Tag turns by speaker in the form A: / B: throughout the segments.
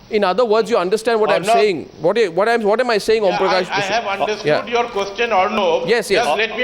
A: In other words, you understand what I'm saying. What am I saying, Om Prakash?
B: I have understood your question, Arnav.
A: Yes.
B: Just let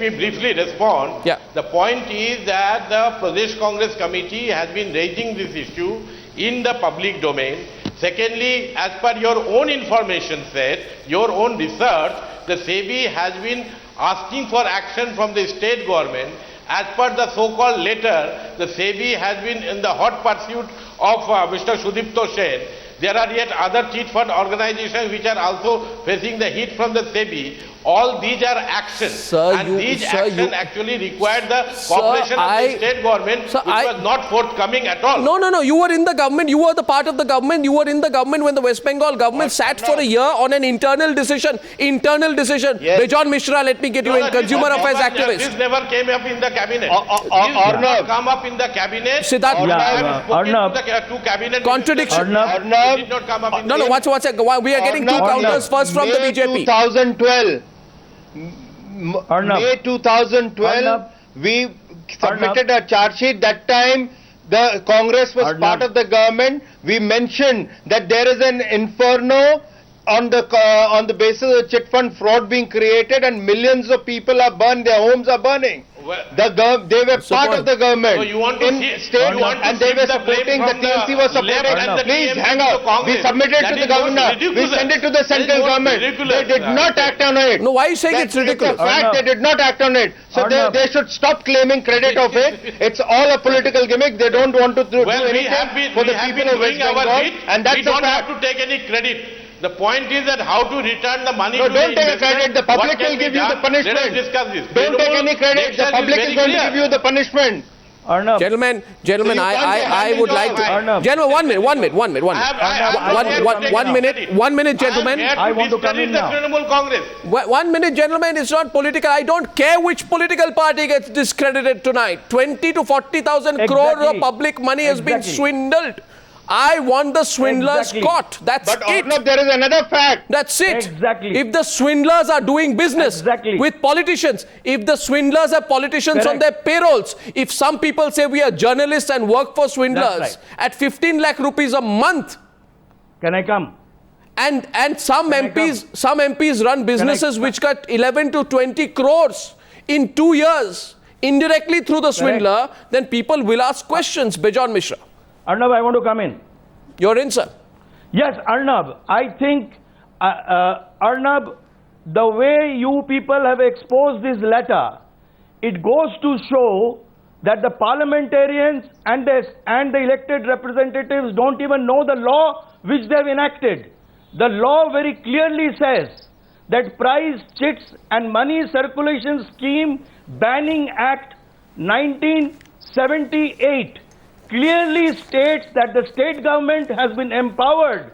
B: me briefly respond.
A: Yeah.
B: The point is that the Pradesh Congress Committee has been raising this issue in the public domain. Secondly, as per your own information set, your own research, the SEBI has been asking for action from the state government. As per the so-called letter, the SEBI has been in the hot pursuit of Mr. Sudipto Sen. There are yet other cheat fund organizations which are also facing the heat from the SEBI. All these are actions, these actions actually required the cooperation of the state government, which was not forthcoming at all.
A: No. You were in the government. You were the part of the government. You were in the government when the West Bengal government sat for a year on an internal decision. Yes. Bejon Mishra, let me get you in, consumer affairs activist.
B: This never came up in the cabinet. This did not come up in the cabinet.
A: Siddharth,
B: two cabinet
A: contradiction.
B: Did not come up in
A: No, what's we are getting two counters first from the BJP.
C: 2012. May 2012, we submitted a charge sheet. That time, the Congress was part of the government. We mentioned that there is an inferno on the basis of chit fund fraud being created, and millions of people are burned. Their homes are burning. They were part of the government.
B: So you want to
C: and they were supporting, the TMC was supporting. Please hang out. We submitted to the governor. We sent it to the central government. They did not act on it.
A: No, why are you saying it's ridiculous?
C: It's a fact, they did not act on it. So they should stop claiming credit of it. It's all a political gimmick. They don't want to do anything for the people of West Bengal. And that's
B: we don't have to take any credit. The point is that how to return the money
C: to
B: don't
C: take credit. The public will give you the punishment.
B: Let us discuss this.
C: Don't take any credit. The public is going to give you the punishment.
A: Arnav. Gentlemen, I would like to... Gentlemen, one minute, gentlemen.
B: I want to come in now.
A: 1 minute, gentlemen, it's not political. I don't care which political party gets discredited tonight. 20 to 40,000 crore of public money has been swindled. I want the swindlers caught. That's it.
C: Arnav, there is another fact.
A: That's it.
D: Exactly.
A: If the swindlers are doing business with politicians, if the swindlers have politicians on their payrolls, if some people say we are journalists and work for swindlers at 15 lakh rupees a month.
D: Can I come?
A: And some MPs run businesses which got 11 to 20 crores in 2 years indirectly through the swindler, then people will ask questions. Bejon Mishra.
D: Arnav, I want to come in.
A: You're in, sir.
D: Yes, Arnav, I think, Arnav, the way you people have exposed this letter, it goes to show that the parliamentarians and the elected representatives don't even know the law which they have enacted. The law very clearly says that Price, Chits and Money Circulation Scheme Banning Act 1978 clearly states that the state government has been empowered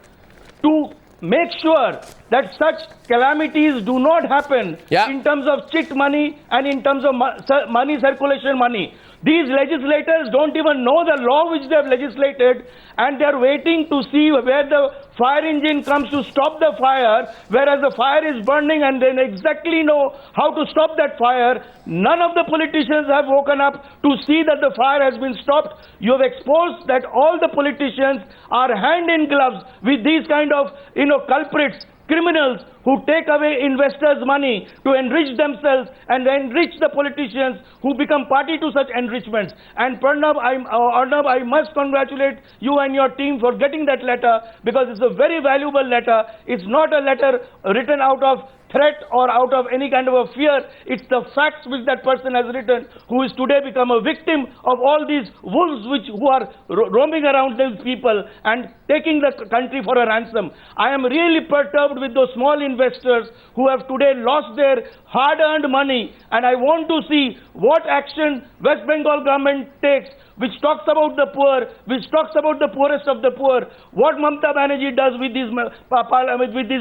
D: to make sure that such calamities do not happen in terms of chit money and in terms of money circulation money. These legislators don't even know the law which they have legislated, and they are waiting to see where the fire engine comes to stop the fire, whereas the fire is burning and they exactly know how to stop that fire. None of the politicians have woken up to see that the fire has been stopped. You have exposed that all the politicians are hand in gloves with these kind of, culprits, criminals who take away investors' money to enrich themselves and enrich the politicians who become party to such enrichments. And Arnav, I must congratulate you and your team for getting that letter, because it's a very valuable letter. It's not a letter written out of threat or out of any kind of a fear. It's the facts which that person has written, who is today become a victim of all these wolves who are roaming around these people and taking the country for a ransom. I am really perturbed with those small investors who have today lost their hard-earned money, and I want to see what action West Bengal government takes, which talks about the poor, which talks about the poorest of the poor, what Mamata Banerjee does with these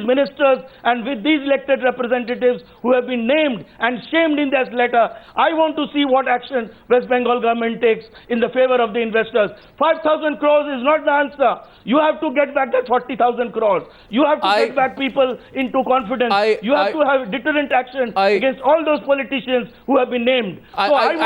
D: ministers and with these elected representatives who have been named and shamed in this letter. I want to see what action West Bengal government takes in the favor of the investors. 5,000 crores is not the answer. You have to get back that 40,000 crores. You have to get back people into confidence. You have to have deterrent action against all those politicians who have been named. So I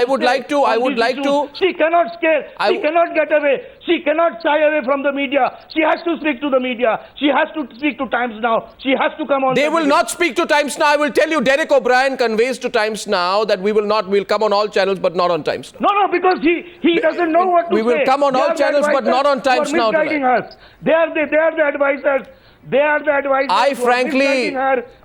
D: would
A: like to.
D: She cannot scare. She cannot get away. She cannot shy away from the media. She has to speak to the media. She has to speak to Times Now. She has to come on.
A: They will not speak to Times Now. I will tell you, Derek O'Brien conveys to Times Now that we'll come on all channels but not on Times Now.
D: No, because he doesn't know what to say.
A: We will come on all channels but not on Times Now tonight.
D: Us. They are the advisors. They are the advisors.
A: I frankly,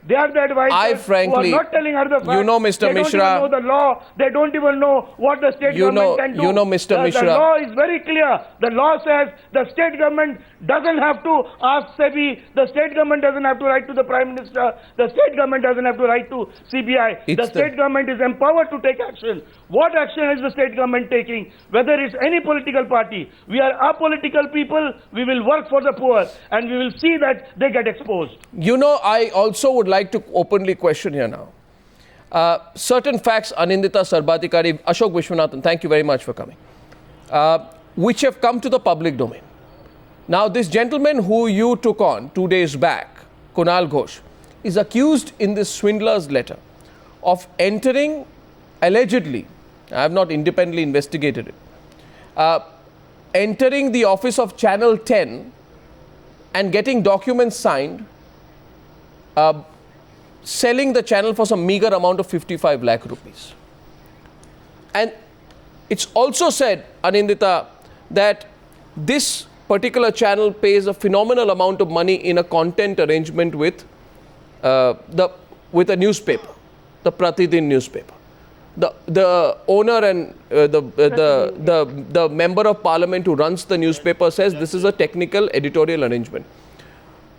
D: they are the advisors who are not telling her the facts.
A: You know, Mr. Mishra.
D: They don't even know the law. They don't even know what the state government can do.
A: You know, Mr. Mishra.
D: The law is very clear. The law says the state government doesn't have to ask SEBI. The state government doesn't have to write to the Prime Minister. The state government doesn't have to write to CBI. The state government is empowered to take action. What action is the state government taking? Whether it's any political party. We are apolitical people. We will work for the poor. And we will see that they get exposed.
A: You know, I also would like to openly question here now. Certain facts, Anindita Sarbatikari, Ashok Vishwanathan, thank you very much for coming, which have come to the public domain. Now, this gentleman who you took on 2 days back, Kunal Ghosh, is accused in this swindler's letter of entering, allegedly, I have not independently investigated it, entering the office of Channel 10 and getting documents signed, selling the channel for some meager amount of 55 lakh rupees. And it's also said, Anindita, that this particular channel pays a phenomenal amount of money in a content arrangement with a newspaper, the Pratidin newspaper. The owner and the member of parliament who runs the newspaper says this is a technical editorial arrangement.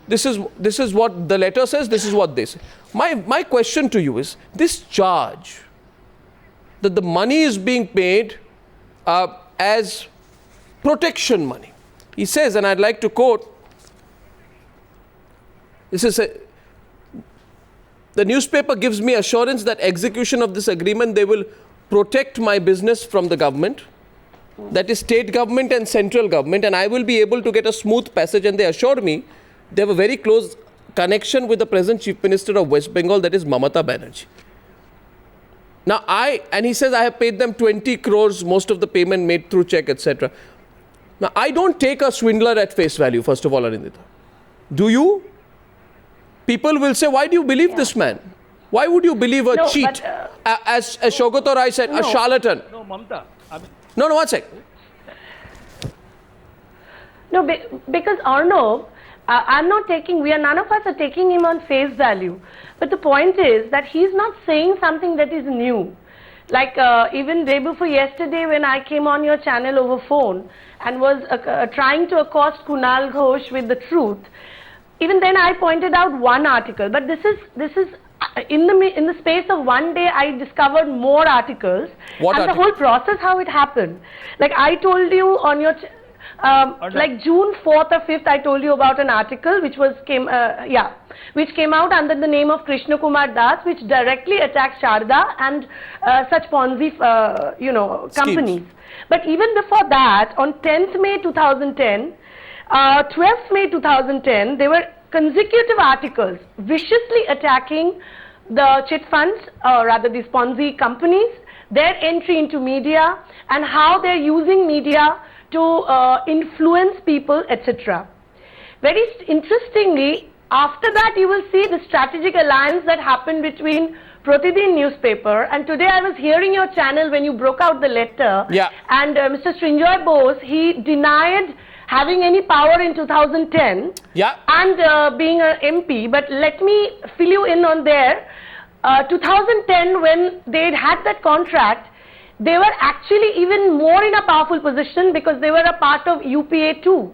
A: This is what the letter says, this is what they say. My question to you is, this charge that the money is being paid as protection money. He says, and I'd like to quote, this is the newspaper gives me assurance that execution of this agreement, they will protect my business from the government, that is state government and central government, and I will be able to get a smooth passage. And they assure me they have a very close connection with the present Chief Minister of West Bengal, that is Mamata Banerjee. Now and he says I have paid them 20 crores, most of the payment made through check, etc. Now I don't take a swindler at face value, first of all, Anindita. Do you? People will say, why do you believe this man? Why would you believe a cheat? As Shogato Rai said, a charlatan.
D: No, Mamta.
A: No, one sec.
E: No, because Arnav, none of us are taking him on face value. But the point is that he's not saying something that is new. Like even day before yesterday when I came on your channel over phone and was trying to accost Kunal Ghosh with the truth, even then I pointed out one article. But this is in the space of one day I discovered more articles.
A: What
E: and
A: article?
E: The whole process how it happened. Like I told you on your like June 4th or 5th, I told you about an article which came out under the name of Krishna Kumar Das, which directly attacks Sharda and such Ponzi, companies.
A: Schemes.
E: But even before that, on 10th May 2010, 12th May 2010, there were consecutive articles viciously attacking the chit funds, or rather these Ponzi companies, their entry into media, and how they're using media to influence people, etc. Very interestingly, after that you will see the strategic alliance that happened between Pratidin newspaper, and today I was hearing your channel when you broke out the letter, and Mr. Srinjoy Bose, he denied having any power in 2010 and being an MP, but let me fill you in on there. 2010, when they had that contract, they were actually even more in a powerful position because they were a part of UPA too.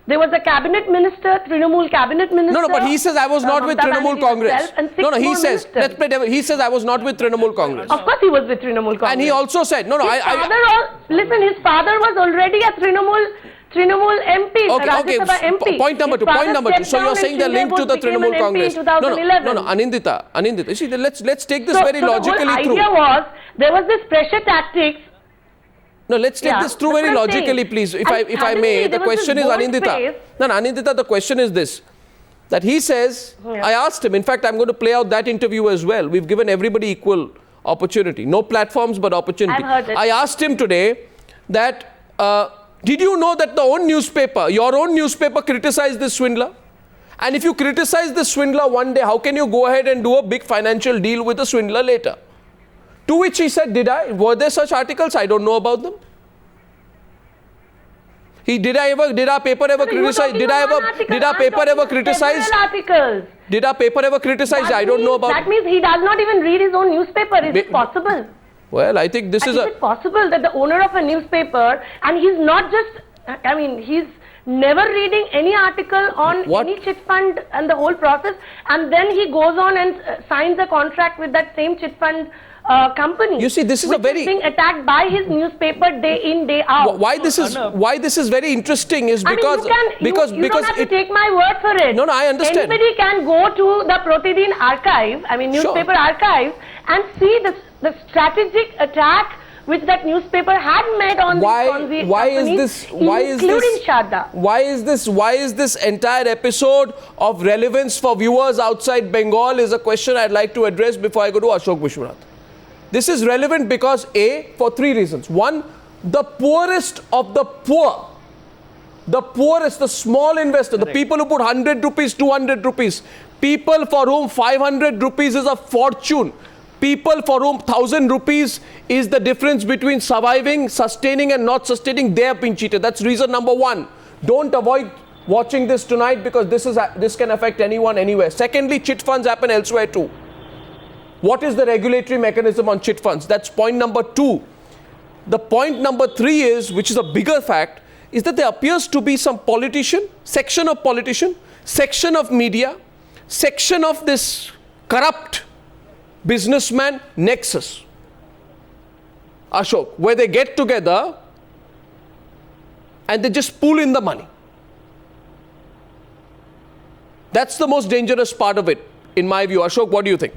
E: There was a cabinet minister, Trinamool cabinet minister.
A: No, but he says I was not with Trinamool Congress. He says, let's play devil. He says I was not with Trinamool Congress.
E: Of course he was with Trinamool Congress.
A: And he also said,
E: listen, his father was already a Trinamool MP, Rajya Sabha MP.
A: Point number two. So you're saying they're linked to the Trinamool Congress. No, Anindita. See, let's take this very logically through.
E: The whole idea was, there was this pressure tactics.
A: No, let's take this through very logically, please. If I may, the question is, Anindita. Anindita, the question is this. That he says, I asked him, in fact, I'm going to play out that interview as well. We've given everybody equal Opportunity. No platforms, but opportunity.
E: I've heard it.
A: I asked him today that, did you know that your own newspaper criticized this swindler? And if you criticize the swindler one day, how can you go ahead and do a big financial deal with the swindler later? To which he said, were there such articles? I don't know about them. Did our paper ever criticize? Did our paper ever criticize? Did our paper ever criticize? I don't know about.
E: That means he does not even read his own newspaper. Is it possible?
A: Well, I think this is
E: Is it possible that the owner of a newspaper, and he's not just, I mean, he's never reading any article on any chit fund and the whole process, and then he goes on and signs a contract with that same chit fund company.
A: You see, this is
E: is being attacked by his newspaper day in, day out.
A: Why this is very interesting is because
E: you don't have to take my word for it.
A: No, I understand.
E: Anybody can go to the Protidin archive, newspaper archive, and see the strategic attack which that newspaper had made on including Sharda.
A: Why is this entire episode of relevance for viewers outside Bengal is a question I'd like to address before I go to Ashok Vishwanath. This is relevant because for three reasons. One, the poorest of the poor, the small investor, the people who put 100 rupees, 200 rupees, people for whom 500 rupees is a fortune, people for whom 1,000 rupees is the difference between surviving, sustaining and not sustaining, they have been cheated. That's reason number one. Don't avoid watching this tonight because this can affect anyone, anywhere. Secondly, chit funds happen elsewhere too. What is the regulatory mechanism on chit funds? That's point number two. The point number three is, which is a bigger fact, is that there appears to be some section of media, section of this corrupt businessman nexus, Ashok, where they get together and they just pool in the money. That's the most dangerous part of it, in my view. Ashok, what do you think?